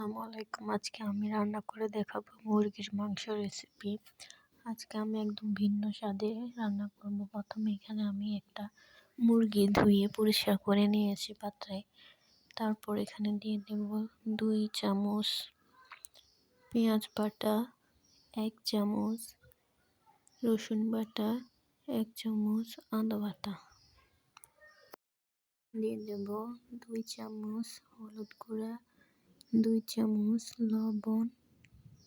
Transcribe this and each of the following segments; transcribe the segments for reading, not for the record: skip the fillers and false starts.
আসসালামু আলাইকুম। আজকে আমি রান্না করে দেখাবো মুরগির মাংস রেসিপি। আজকে আমি একদম ভিন্ন স্বাদে রান্না করব। প্রথমে এখানে আমি একটা মুরগি ধুয়ে পরিষ্কার করে নিয়েছি পাত্রে। তারপর এখানে দিয়ে দেব 2 চামচ পেঁয়াজ বাটা, 1 চামচ রসুন বাটা, 1 চামচ আদা বাটা। দিয়ে দেব 2 চামচ হলুদ গুঁড়া, 2 চামচ লবণ,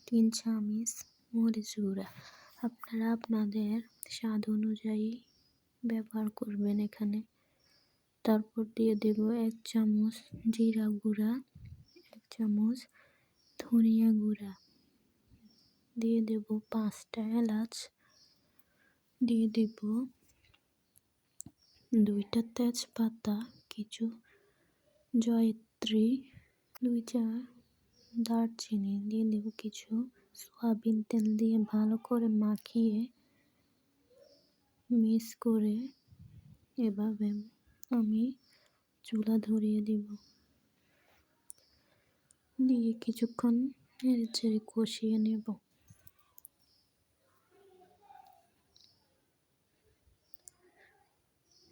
3 চামচ মরিচ গুঁড়া। আপনারা আপনাদের স্বাদ অনুযায়ী ব্যবহার করবেন এখানে। তারপর দিয়ে দেব 1 চামচ জিরা গুঁড়া, 1 চামচ ধনিয়া গুঁড়া, দিয়ে দেব 5টা এলাচ, দিয়ে দেব 2টা তেজপাতা, কিছু জয়িত্রী, 2 দারচিনি, দিয়ে দেব কিছু সয়াবিন তেল। দিয়ে ভালো করে মাখিয়ে মিক্স করে এভাবে আমি চুলা ধরিয়ে দেব। দিয়ে কিছুক্ষণ নেড়েচেড়ে কষিয়ে নেব।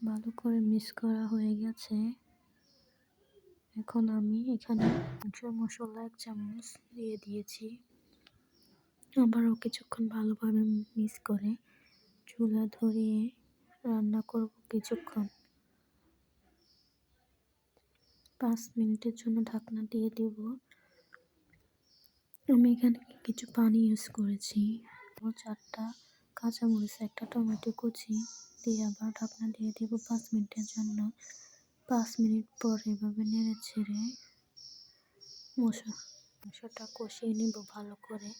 ভালো করে মিক্স করা হয়ে গেছে। এখন আমি এখানে মশলা 1 চামচ দিয়ে দিয়েছি। আবারও কিছুক্ষণ ভালোভাবে মিক্স করে চুলা ধরিয়ে রান্না করব কিছুক্ষণ। 5 মিনিটের জন্য ঢাকনা দিয়ে দেব। আমি এখানে কিছু পানি ইউজ করেছি। 4টা কাঁচামরিচ, 1টা টমেটো কুচি দিয়ে আবার ঢাকনা দিয়ে দেব 5 মিনিটের জন্য। 5 মিনিট পর এভাবে নেড়ে ছেড়ে মাংসটা কষিয়ে নেব ভালো করে।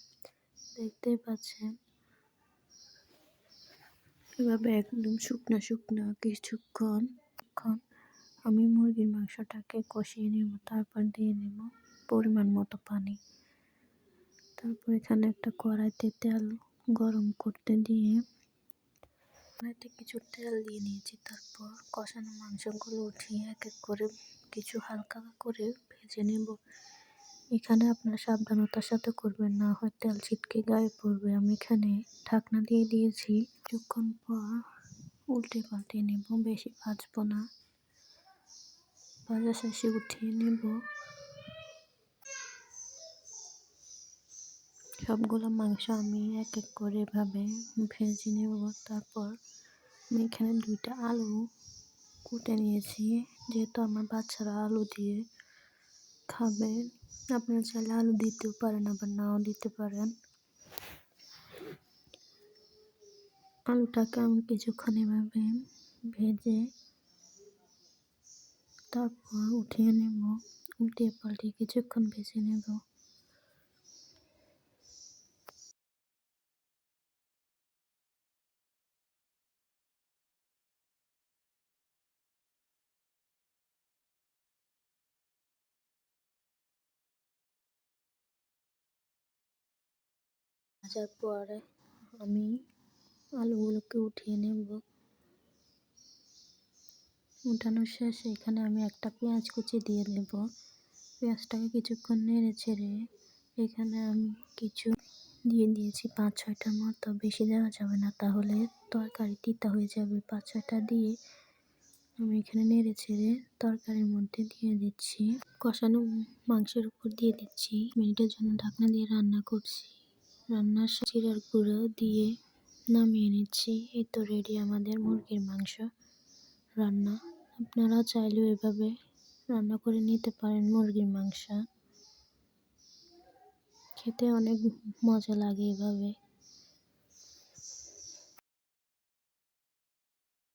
দেখতেই পাচ্ছেন এভাবে একদম শুকনো শুকনো কিছুক্ষণ আমি মুরগির মাংসটাকে কষিয়ে নেব। তারপর দিয়ে নেব পরিমাণ মতো পানি। তারপর এখানে একটা কড়াইতে তেল গরম করতে দিয়ে কড়াইতে কিছু তেল দিয়ে নিয়েছি। তারপর কষানো মাংসগুলো উঠিয়ে এক এক করে কিছু হালকা করে ভেজে নেব। এখানে আপনারা সাবধানতার সাথে করবেন, না হয় তেল ছিটকে গায়ে পড়বে। আমি এখানে ঢাকনা দিয়ে দিয়েছি। কিছুক্ষণ পর উল্টে পাল্টে নেব, বেশি ভাজবো না। ভাজা শেষে উঠিয়ে নেব। সবগুলো মাংস আমি এক এক করে এভাবে ভেজে নেব। তারপর আমি এখানে 2টা আলু কুটে নিয়েছি, যেহেতু আমার বাচ্চারা আলু দিয়ে খাবে। আপনারা চাইলে আলু দিতেও পারেন, আবার নাও দিতে পারেন। আলুটাকে আমি কিছুক্ষণ এভাবে ভেজে তারপর উঠিয়ে নেব। উল্টিয়ে পাল্টিয়ে কিছুক্ষণ ভেজে নেব। ভাজার পরে আমি আলুগুলোকে উঠিয়ে নেব। উঠানোর শেষে এখানে আমি একটা পেঁয়াজ কুচি দিয়ে দেব। পেঁয়াজটাকে কিছুক্ষণ নেড়ে ছেড়ে এখানে আমি কিছু দিয়ে দিয়েছি 5-6টার মতো। বেশি দেওয়া যাবে না, তাহলে তরকারি তিতা হয়ে যাবে। 5-6টা দিয়ে আমি এখানে নেড়ে ছেড়ে তরকারির মধ্যে দিয়ে দিচ্ছি। কষানো মাংসের উপর দিয়ে দিচ্ছি। মিনিটের জন্য ঢাকনা দিয়ে রান্না করছি। রান্নার জিরার গুঁড়ো দিয়ে নামিয়ে নিচ্ছি। এই তো রেডি আমাদের মুরগির মাংস রান্না। আপনারা চাইলেও এভাবে রান্না করে নিতে পারেন মুরগির মাংস। খেতে অনেক মজা লাগে এভাবে।